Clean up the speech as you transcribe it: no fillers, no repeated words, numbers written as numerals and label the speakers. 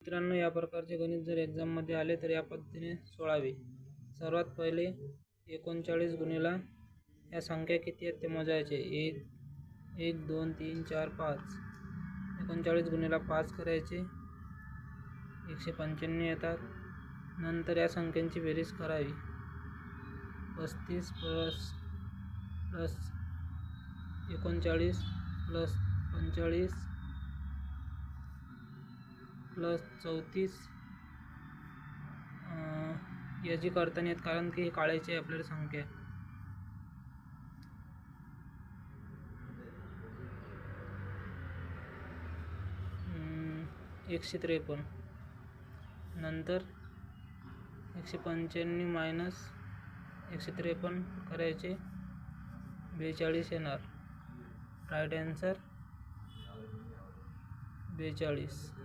Speaker 1: मित्रांनो, या प्रकारचे गणित जर एक्झाममध्ये आले तर या पद्धतीने सोडवावे. सर्वात पहिले 39 गुणिला या संख्या किती आहेत ते मोजायचे. 1 2 3 4 5. 39 गुणिला 5 करायचे, 195 येतात. नंतर या संख्यांची बेरीज करावी. 35 प्लस 39 प्लस 45 प्लस 34. याची करता नाही येत कारण की हे काढायची आहे आपल्याला संख्या. अं, 153. नंतर 195 मायनस 153 करायचे, 42 येणार. Right answer 42.